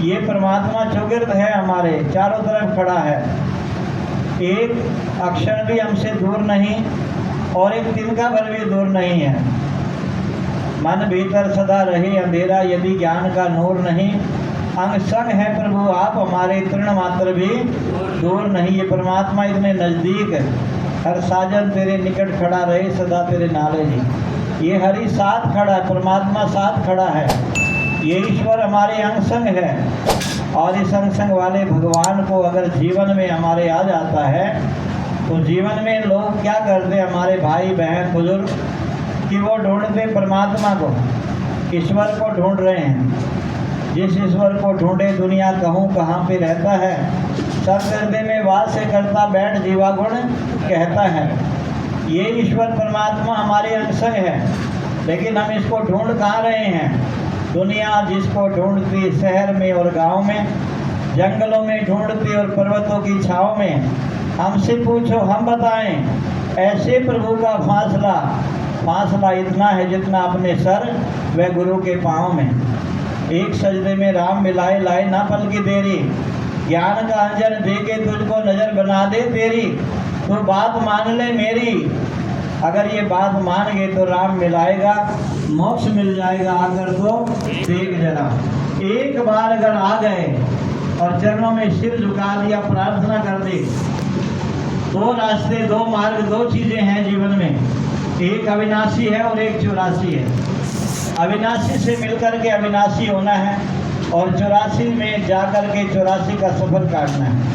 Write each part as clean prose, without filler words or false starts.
ये परमात्मा चौगिर्द है, हमारे चारों तरफ खड़ा है, एक अक्षर भी हमसे दूर नहीं और एक तिनका भर भी दूर नहीं है। मन भीतर सदा रहे अंधेरा, यदि ज्ञान का नूर नहीं। अंग संग है प्रभु आप हमारे, तृण मात्र भी दूर नहीं। ये परमात्मा इतने नज़दीक है, हर साजन तेरे निकट खड़ा रहे सदा तेरे नाले जी। ये हरि साथ खड़ा है, परमात्मा साथ खड़ा है, ये ईश्वर हमारे अंग संग है। और इस अंग संग वाले भगवान को अगर जीवन में हमारे आ जाता है तो जीवन में लोग क्या करते हैं, हमारे भाई बहन बुजुर्ग, कि वो ढूंढते परमात्मा को, ईश्वर को ढूंढ रहे हैं। जिस ईश्वर को ढूंढे दुनिया कहूँ कहाँ पे रहता है, सब हृदय में वास से करता बैठ जीवा गुण कहता है। ये ईश्वर परमात्मा हमारे अंग संग है, लेकिन हम इसको ढूंढ कहाँ रहे हैं। दुनिया जिसको ढूंढती शहर में और गांव में, जंगलों में ढूंढती और पर्वतों की छाँव में। हमसे पूछो हम बताएं, ऐसे प्रभु का फासला इतना है जितना अपने सर व गुरु के पाँव में। एक सजदे में राम मिलाए लाए ना पल की देरी, ज्ञान का अंजन दे के तुझको नजर बना दे तेरी। तो बात मान ले मेरी, अगर ये बात मान गए तो राम मिलाएगा, मोक्ष मिल जाएगा। आकर तो देख जरा, एक बार अगर आ गए और चरणों में सिर झुका दिया, प्रार्थना कर दी। दो रास्ते, दो मार्ग, दो चीजें हैं जीवन में, एक अविनाशी है और एक चौरासी है। अविनाशी से मिलकर के अविनाशी होना है और 84 में जाकर के 84 का सफर काटना है।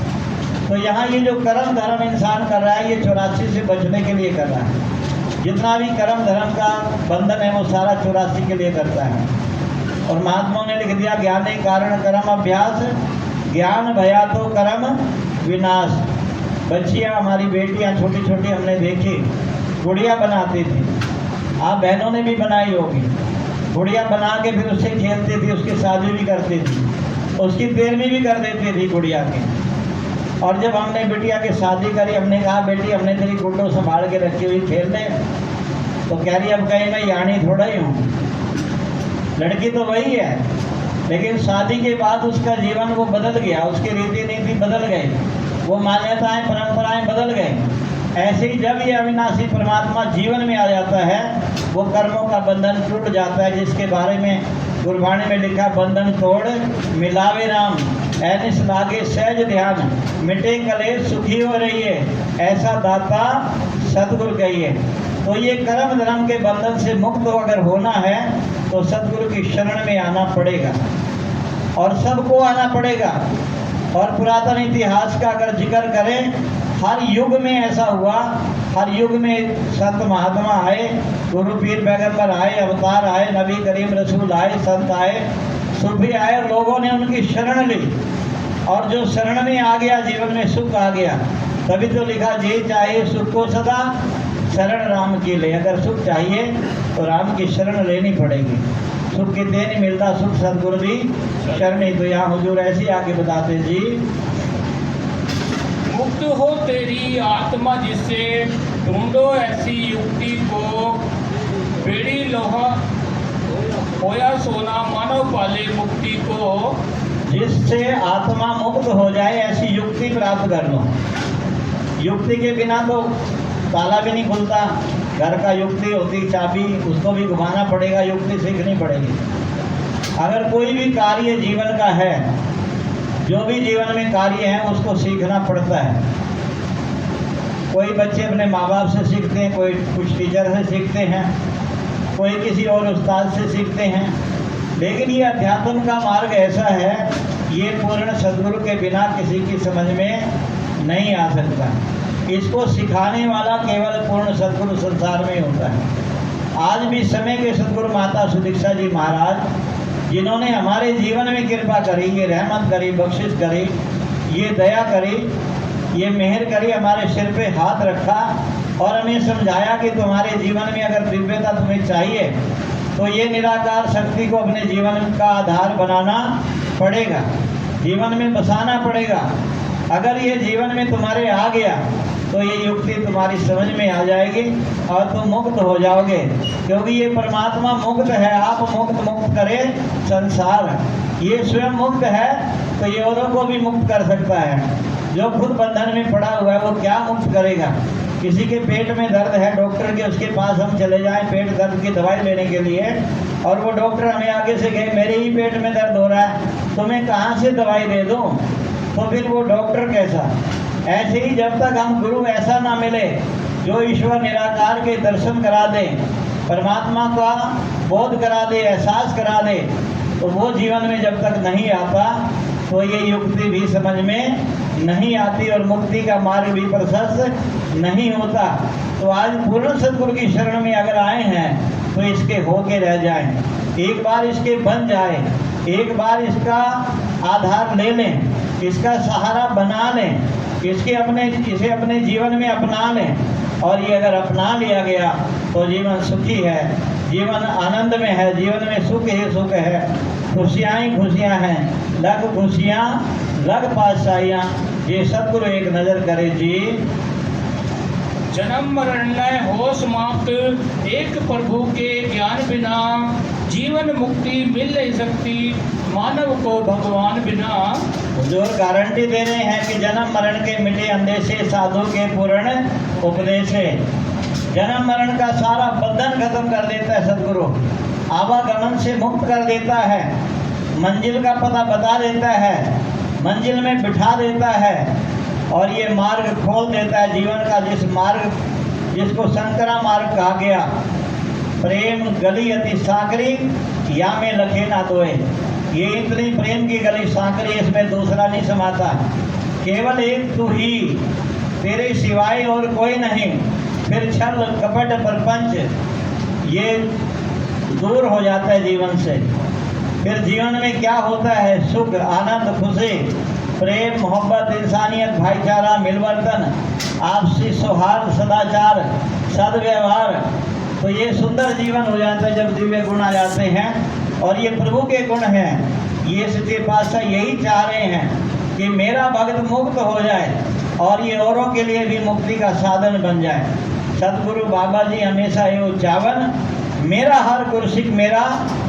तो यहाँ ये जो कर्म धर्म इंसान कर रहा है, ये 84 से बचने के लिए कर रहा है। जितना भी कर्म धर्म का बंधन है वो सारा 84 के लिए करता है। और महात्माओं ने लिख दिया, ज्ञाने कारण कर्म अभ्यास, ज्ञान भया तो कर्म विनाश। बच्चियाँ हमारी बेटियाँ छोटी छोटी हमने देखी, गुड़िया बनाती थी, आप बहनों ने भी बनाई होगी। गुड़िया बना के फिर उससे खेलती थी, उसकी शादी भी करती थी, उसकी 13वीं भी कर देती थी गुड़िया की। और जब हमने बिटिया की शादी करी, हमने कहा बेटी हमने तेरी गुड्डो संभाल के रखी हुई खेलने, तो कह रही अब कहीं मैं यानी थोड़ा ही हूँ, लड़की तो वही है। लेकिन शादी के बाद उसका जीवन वो बदल गया, उसकी रीति नीति बदल गई, वो मान्यताएं परंपराएं बदल गई। ऐसे ही जब ये अविनाशी परमात्मा जीवन में आ जाता है, वो कर्मों का बंधन टूट जाता है, जिसके बारे में गुरबाणी में लिखा, बंधन तोड़ मिलावे राम, ऐनिस लागे सहज ध्यान, मिटे कलेश सुखी हो रहिए, ऐसा दाता सतगुरु कहिए। तो ये कर्म धर्म के बंधन से मुक्त अगर होना है तो सतगुरु की शरण में आना पड़ेगा, और सबको आना पड़ेगा। और पुरातन इतिहास का अगर जिक्र करें, हर युग में ऐसा हुआ, हर युग में संत महात्मा आए, गुरु पीर पैगंबर आए, अवतार आए, नबी करीम रसूल आए, संत आए, सूफी आए, और लोगों ने उनकी शरण ली। और जो शरण में आ गया जीवन में सुख आ गया। तभी तो लिखा, जे चाहे सुख को सदा शरण राम की ले। अगर सुख चाहिए तो राम की शरण लेनी पड़ेगी। सुख कितने नहीं मिलता, सुख सदगुरु दी शरण ही। तो यहाँ हुजूर ऐसे आगे बताते जी, मुक्त हो तेरी आत्मा जिससे, ढूंढो ऐसी युक्ति को, बेड़ी लोहा होया सोना, मानव पाले मुक्ति को। जिससे आत्मा मुक्त हो जाए ऐसी युक्ति प्राप्त कर लो। युक्ति के बिना तो ताला भी नहीं खुलता। घर का युक्ति होती चाबी, उसको भी घुमाना पड़ेगा, युक्ति सीखनी पड़ेगी। अगर कोई भी कार्य जीवन का है, जो भी जीवन में कार्य है उसको सीखना पड़ता है। कोई बच्चे अपने माँ बाप से सीखते हैं, कोई कुछ टीचर से सीखते हैं, कोई किसी और उस्ताद से सीखते हैं। लेकिन ये अध्यात्म का मार्ग ऐसा है, ये पूर्ण सद्गुरु के बिना किसी की समझ में नहीं आ सकता। इसको सिखाने वाला केवल पूर्ण सद्गुरु संसार में होता है। आज भी समय के सद्गुरु माता सुदीक्षा जी महाराज, जिन्होंने हमारे जीवन में कृपा करी, ये रहमत करी, बख्शिश करी, ये दया करी, ये मेहर करी, हमारे सिर पे हाथ रखा और हमें समझाया कि तुम्हारे जीवन में अगर दिव्यता तुम्हें चाहिए तो ये निराकार शक्ति को अपने जीवन का आधार बनाना पड़ेगा, जीवन में बसाना पड़ेगा। अगर ये जीवन में तुम्हारे आ गया तो ये युक्ति तुम्हारी समझ में आ जाएगी और तुम मुक्त हो जाओगे, क्योंकि ये परमात्मा मुक्त है। आप मुक्त करे संसार। ये स्वयं मुक्त है तो ये औरों को भी मुक्त कर सकता है। जो खुद बंधन में पड़ा हुआ है वो क्या मुक्त करेगा। किसी के पेट में दर्द है, डॉक्टर के उसके पास हम चले जाएं पेट दर्द की दवाई लेने के लिए, और वो डॉक्टर हमें आगे से कहे मेरे ही पेट में दर्द हो रहा है तो मैं कहाँ से दवाई दे दूँ, तो फिर वो डॉक्टर कैसा। ऐसे ही जब तक हम गुरु ऐसा ना मिले जो ईश्वर निराकार के दर्शन करा दे, परमात्मा का बोध करा दे, एहसास करा दे, तो वो जीवन में जब तक नहीं आता तो ये युक्ति भी समझ में नहीं आती और मुक्ति का मार्ग भी प्रशस्त नहीं होता। तो आज पूर्ण सद्गुरु की शरण में अगर आए हैं तो इसके होके रह जाएं, एक बार इसके बन जाए, एक बार इसका आधार ले लें, इसका सहारा बना लें, इसे अपने जीवन में अपना लें, और ये अगर अपना लिया गया तो जीवन सुखी है, जीवन आनंद में है, जीवन में सुख ही सुख है, खुशियाँ ही खुशियाँ हैं, लग खुशियाँ लग पातशाहियाँ। ये सद्गुरु एक नज़र करे जी। जन्म मरण न हो समाप्त, एक प्रभु के ज्ञान बिना जीवन मुक्ति मिल नहीं सकती, मानव को भगवान बिना। जो गारंटी दे रहे हैं कि जन्म मरण के मिटे अंदेशे, साधु के पूर्ण उपदेशे। जन्म मरण का सारा बंधन खत्म कर देता है सद्गुरु, आवागमन से मुक्त कर देता है, मंजिल का पता बता देता है, मंजिल में बिठा देता है, और ये मार्ग खोल देता है जीवन का, जिस मार्ग जिसको संकरा मार्ग कहा गया। प्रेम गली अति साकरी या में लखे ना तोए। ये इतनी प्रेम की गली सांकरी, इसमें दूसरा नहीं समाता, केवल एक तू ही, तेरे सिवाय और कोई नहीं। फिर छल कपट प्रपंच ये दूर हो जाता है जीवन से। फिर जीवन में क्या होता है, सुख आनंद खुशी, प्रेम मोहब्बत, इंसानियत, भाईचारा, मिलवर्तन, आपसी सौहार्द, सदाचार, सद्व्यवहार। तो ये सुंदर जीवन हो जाता है जब दिव्य गुण आ जाते हैं, और ये प्रभु के गुण हैं। ये सच्चे पातशाह यही चाह रहे हैं कि मेरा भक्त मुक्त हो जाए और ये औरों के लिए भी मुक्ति का साधन बन जाए। सतगुरु बाबा जी हमेशा ये उच्चावन, मेरा हर गुरसिक मेरा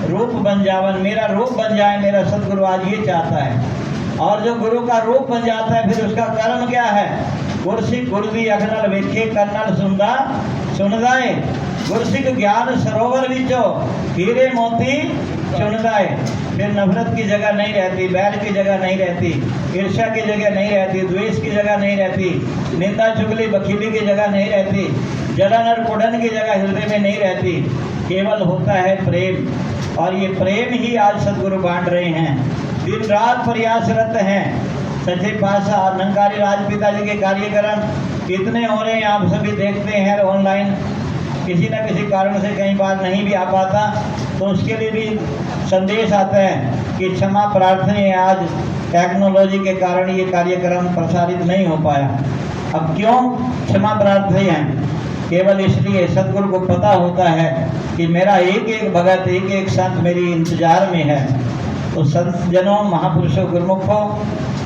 रूप बन जावन, मेरा रूप बन जाए मेरा सतगुरु आज ये चाहता है। और जो गुरु का रूप बन जाता है फिर उसका कर्म क्या है, गुरसिक गुरदी अखनल वेखे कर्नल सुनदा सुनदाए। गुरसिक ज्ञान सरोवर विचो हीरे मोती चुनदाए। फिर नफरत की जगह नहीं रहती, बैर की जगह नहीं रहती, ईर्ष्या की जगह नहीं रहती, द्वेष की जगह नहीं रहती, निंदा चुगली बखीली की जगह नहीं रहती, जलन और कुड़न की जगह हृदय में नहीं रहती। केवल होता है प्रेम, और ये प्रेम ही आज सद्गुरु बांट रहे हैं, दिन रात प्रयासरत हैं। सच्चे पातशाह निरंकारी राजपिता जी के कार्यक्रम इतने हो रहे हैं, आप सभी देखते हैं ऑनलाइन। किसी न किसी कारण से कई बार नहीं भी आ पाता तो उसके लिए भी संदेश आता है कि क्षमा प्रार्थना है, आज टेक्नोलॉजी के कारण ये कार्यक्रम प्रसारित नहीं हो पाया। अब क्यों क्षमा प्रार्थना है, केवल इसलिए सद्गुरु को पता होता है कि मेरा एक एक भगत, एक एक संत मेरी इंतजार में है। तो संत जनों, महापुरुषों, गुरुमुखों,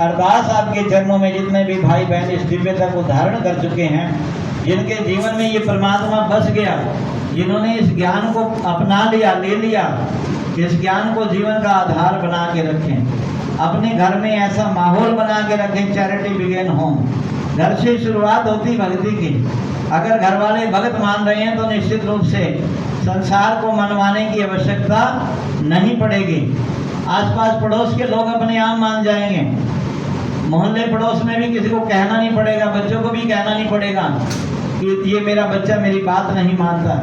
अरदास आपके चरणों में जितने भी भाई बहन इस दिव्यता को धारण कर चुके हैं, जिनके जीवन में ये परमात्मा बस गया, जिन्होंने इस ज्ञान को अपना लिया, ले लिया, इस ज्ञान को जीवन का आधार बना के रखें, अपने घर में ऐसा माहौल बना के रखें, चैरिटी बिगेन होम। घर से शुरुआत होती भक्ति की। अगर घर वाले भगत मान रहे हैं तो निश्चित रूप से संसार को मनवाने की आवश्यकता नहीं पड़ेगी। आसपास पड़ोस के लोग अपने आप मान जाएंगे, मोहल्ले पड़ोस में भी किसी को कहना नहीं पड़ेगा, बच्चों को भी कहना नहीं पड़ेगा कि ये मेरा बच्चा मेरी बात नहीं मानता,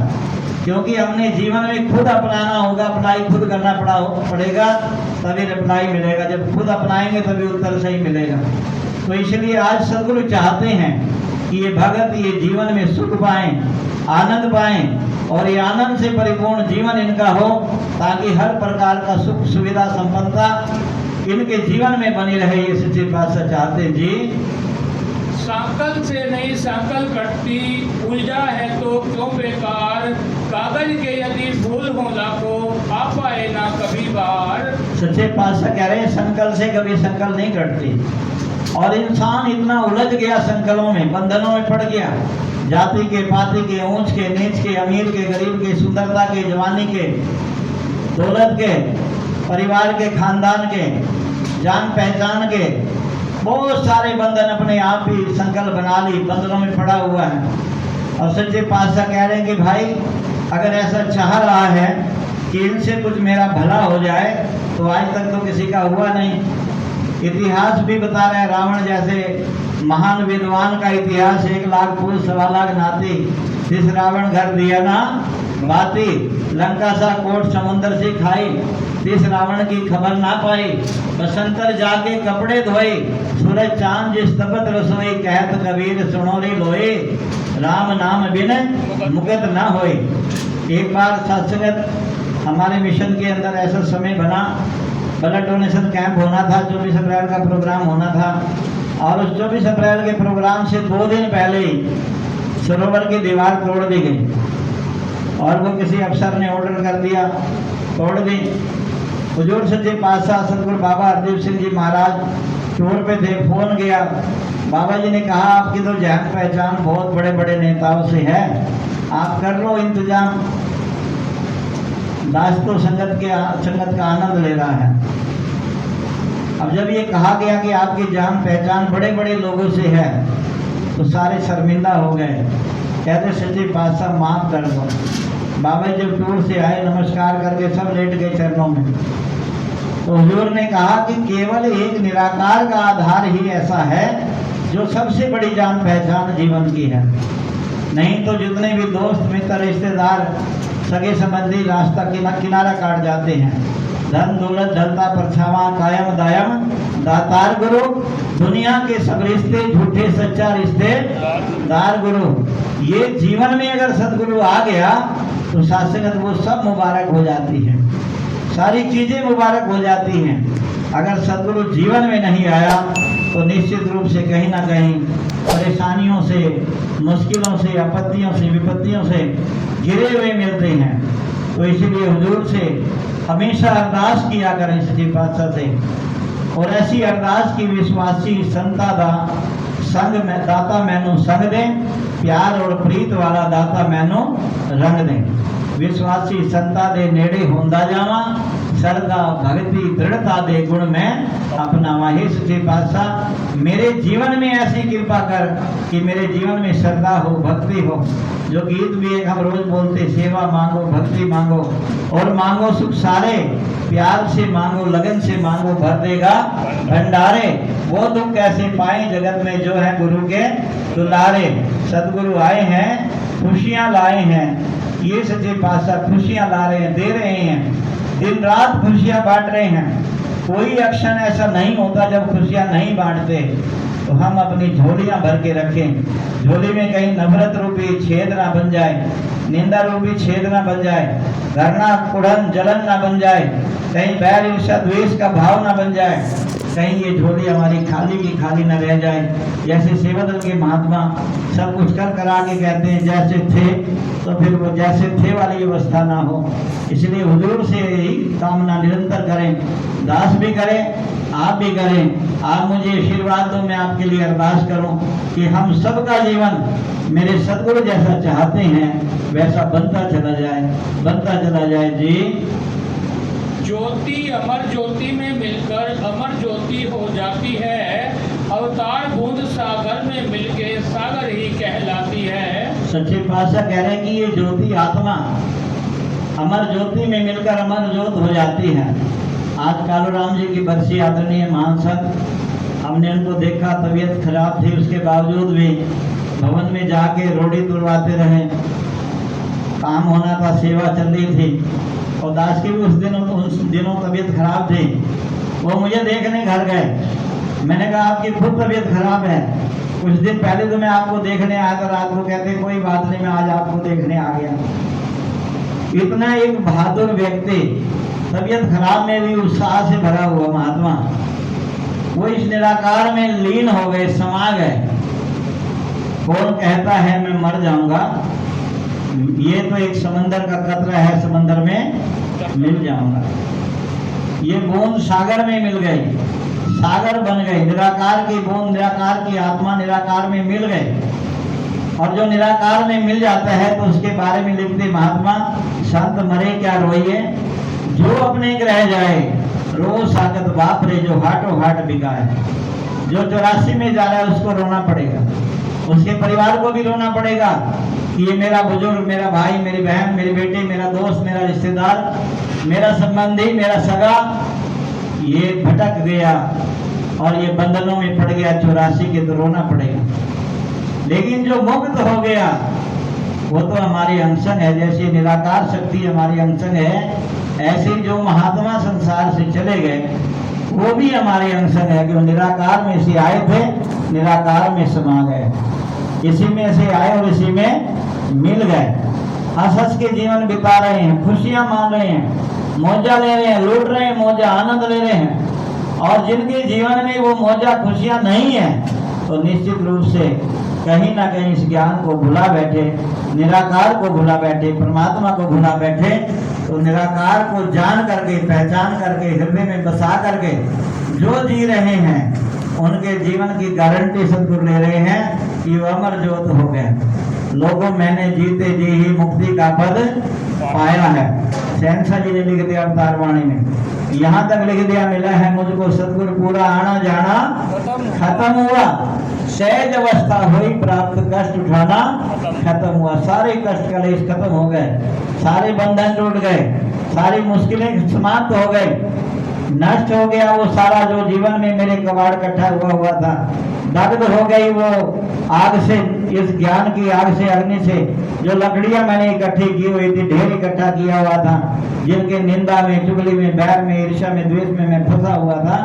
क्योंकि हमने जीवन में खुद अपनाना होगा, अप्लाई खुद करना पड़ेगा, तभी रिप्लाई मिलेगा। जब खुद अपनाएंगे तभी उत्तर सही मिलेगा। तो इसलिए आज सद्गुरु चाहते हैं कि ये भगत ये जीवन में सुख पाएं, आनंद पाएं, और ये आनंद से परिपूर्ण जीवन इनका हो, ताकि हर प्रकार का सुख सुविधा संपन्नता इनके जीवन में बनी रहे। ये सच्चे पातशाह चाहते जी। सांकल से नहीं सांकल कटती, उलझा है तो क्यों बेकार, कागज के यदि फूल हो लाखों, आ पाए ना कभी बार। सच्चे पातशाह कह रहे हैं संकल से कभी संकल नहीं कटती, और इंसान इतना उलझ गया संकलों में, बंधनों में पड़ गया, जाति के, पाति के, ऊंच के, नीच के, अमीर के, गरीब के, सुंदरता के, जवानी के, दौलत के, परिवार के, खानदान के, जान पहचान के बहुत सारे बंधन अपने आप ही संकल्प बना ली, बंधनों में पड़ा हुआ है। और सच्चे पातशाह कह रहे हैं कि भाई अगर ऐसा चाह रहा है कि इनसे कुछ मेरा भला हो जाए तो आज तक तो किसी का हुआ नहीं। इतिहास भी बता रहे हैं, रावण जैसे महान विद्वान का इतिहास, 1 लाख फूल 1.25 लाख नाती, जिस रावण घर दिया ना बाती, लंका सा कोट समुंदर से खाई, जिस रावण की खबर ना पाई, बसंतर जाके कपड़े धोए, सूरज चांद जिस तपत रसोई, कहत कबीर सुनो रे लोए, राम नाम बिन मुकत ना होए। एक बार सत्संगत हमारे मिशन के अंदर ऐसा समय बना, ब्लड डोनेशन कैंप होना था, 24 अप्रैल का प्रोग्राम होना था। और उस 24 अप्रैल के प्रोग्राम से 2 दिन पहले ही सरोवर की दीवार तोड़ दी गई और वो किसी अफसर ने ऑर्डर कर दिया, तोड़ दी। हुजूर सच्चे पातशाह सतगुरु बाबा हरदीप सिंह जी महाराज टूर पे थे, फोन गया, बाबा जी ने कहा आपकी तो जान पहचान बहुत बड़े बड़े नेताओं से है, आप कर लो इंतजाम। दास तो संगत का आनंद ले रहा है। अब जब ये कहा गया कि आपकी जान पहचान बड़े बड़े लोगों से है तो सारे शर्मिंदा हो गए, कहते सच्चे पातशाह माफ कर दो। बाबा जब टूर से आए नमस्कार करके सब लेट गए चरणों में, तो हुजूर ने कहा कि केवल एक निराकार का आधार ही ऐसा है जो सबसे बड़ी जान पहचान जीवन की है। नहीं तो जितने भी दोस्त मित्र रिश्तेदार सगे संबंधी रास्ता किनारा काट जाते हैं। धन दौलत ढलता परछावा, कायम दायम दातार गुरु, दुनिया के सब रिश्ते झूठे सच्चा रिश्तेदार गुरु। ये जीवन में अगर सदगुरु आ गया तो शासकत वो सब मुबारक हो जाती है, सारी चीजें मुबारक हो जाती हैं। अगर सदगुरु जीवन में नहीं आया तो निश्चित रूप से कहीं ना कहीं परेशानियों से, मुश्किलों से, आपत्तियों से, विपत्तियों से घिरे हुए मिलते हैं। तो इसीलिए हुजूर से हमेशा अरदास किया करें सच्चे पातशाह से, और ऐसी अरदास की विश्वासी संता दा संग में दाता मैनू संग दें, प्यार और प्रीत वाला दाता मैनू रंग दें। विश्वासी संता दे नेड़े होंदा जावा, श्रद्धा भक्ति दृढ़ता दे गुण में अपनावा। हे सच्चे पातशाह मेरे जीवन में ऐसी कृपा कर कि मेरे जीवन में श्रद्धा हो, भक्ति हो। जो गीत भी एक हम रोज बोलते, सेवा मांगो भक्ति मांगो और मांगो सुख सारे, प्यार से मांगो लगन से मांगो भर देगा भंडारे। वो दुख कैसे पाए जगत में जो है गुरु के दुलारे। सदगुरु आए हैं खुशियां लाए हैं, ये सच्चे पातशाह खुशियां ला रहे हैं, दे रहे हैं, दिन रात खुशियां बांट रहे हैं। कोई अक्षण ऐसा नहीं होता जब खुशियां नहीं बांटते। तो हम अपनी झोलियां भर के रखें, झोली में कहीं नफरत रूपी छेद ना बन जाए, निंदा रूपी छेद ना बन जाए, घृणा कुड़न जलन ना बन जाए, कहीं बैर ईर्ष्या द्वेष का भाव ना बन जाए, कहीं ये झोली हमारी खाली की खाली न रह जाए। जैसे सेवादल के महात्मा सब कुछ कर करा के कहते हैं जैसे थे, तो फिर वो जैसे थे वाली व्यवस्था ना हो। इसलिए हुजूर से यही कामना निरंतर करें, दास भी करें, आप भी करें। आप मुझे आशीर्वाद दो, मैं आपके लिए अरदास करूं कि हम सबका जीवन मेरे सदगुरु जैसा चाहते हैं वैसा बनता चला जाए, बनता चला जाए। जी ज्योति अमर ज्योति में मिलकर अमर ज्योति हो जाती है, अवतार बूंद सागर में मिलके सागर ही कहलाती है। सच्चे पातशाह कह रहे हैं कि ये ज्योति आत्मा अमर ज्योति में मिलकर अमर ज्योत हो जाती है। आज कालूराम जी की बरसी आदरणीय महान संत, हमने उनको देखा, तबीयत खराब थी, उसके बावजूद भी भवन में जाके रोड़ी तुड़वाते रहे, काम होना था, सेवा चल रही थी। और दास की भी उस दिनों तबीयत खराब थी, वो मुझे देखने घर गए। मैंने कहा आपकी खुद तबीयत खराब है, कुछ दिन पहले तो मैं आपको देखने आया था, रात को कहते कोई बात नहीं मैं आज आपको देखने आ गया। इतना एक बहादुर व्यक्ति, तबीयत खराब में भी उत्साह से भरा हुआ महात्मा, वो इस निराकार में लीन हो गए, समा गए। कौन कहता है मैं मर जाऊंगा, ये तो एक समंदर का कतरा है, समंदर में मिल जाऊंगा। ये बूंद सागर में मिल गई, सागर बन गई, निराकार की बूंद, निराकार की आत्मा निराकार में मिल गए। और जो निराकार में मिल जाता है तो उसके बारे में लिखते महात्मा, संत मरे क्या रोइए, जो अपने रह जाए रोज सागत बाप रे जो हाटो हाट बिका है। जो 84 में जा रहा है उसको रोना पड़ेगा, उसके परिवार को भी रोना पड़ेगा कि ये मेरा बुजुर्ग, मेरा भाई, मेरी बहन, मेरे बेटे, मेरा दोस्त, मेरा रिश्तेदार, मेरा संबंधी, मेरा सगा ये भटक गया और ये बंधनों में पड़ गया 84 के, तो रोना पड़ेगा। लेकिन जो मुक्त हो गया वो तो हमारी अंशंग है। जैसे निराकार शक्ति हमारी अंशंग है, ऐसे जो महात्मा संसार से चले गए वो भी हमारे अंशंग है कि वो निराकार में से आए थे, निराकार में समा गए, इसी में से आए और इसी में मिल गए। हंस हंस के जीवन बिता रहे हैं, खुशियां मान रहे हैं, मौजा ले रहे हैं, लूट रहे हैं, मौजा आनंद ले रहे हैं। और जिनके जीवन में वो मौजा खुशियां नहीं है तो निश्चित रूप से कहीं ना कहीं इस ज्ञान को भुला बैठे, निराकार को भुला बैठे, परमात्मा को भुला बैठे। तो निराकार को जान करके, पहचान करके, हृदय में बसा करके जो जी रहे हैं उनके जीवन की गारंटी सदगुरु ले रहे हैं कि वो अमर ज्योत हो गए। लोगों मैंने जीते जी ही मुक्ति का पद पाया है। शहंशाह जी ने लिख दिया अवतार वाणी में, यहाँ तक लिख दिया, मिला है मुझको सदगुरु पूरा, आना जाना खत्म हुआ, सहज अवस्था हुई, प्राप्त कष्ट उठाना खत्म हुआ। सारे कष्ट कलेश खत्म हो गए, सारे बंधन टूट गए, सारी मुश्किलें समाप्त हो गई, नष्ट हो गया वो सारा जो जीवन में मेरे कबाड़ इकट्ठा हुआ था। दग्ध हो गई वो आग से, इस ज्ञान की आग से, अग्नि से। जो लकड़ियां मैंने इकट्ठी की हुई थी, ढेर इकट्ठा किया हुआ था, जिनके निंदा में, चुगली में, बैर में, ईर्ष्या में, द्वेष में मैं फंसा हुआ था,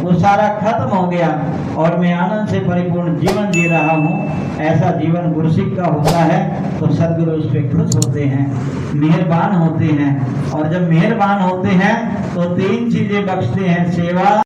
वो सारा खत्म हो गया और मैं आनंद से परिपूर्ण जीवन जी रहा हूँ। ऐसा जीवन गुरसिक का होता है तो सदगुरु उस पर खुश होते हैं, मेहरबान होते हैं। और जब मेहरबान होते हैं तो 3 चीजें बख्शते हैं, सेवा,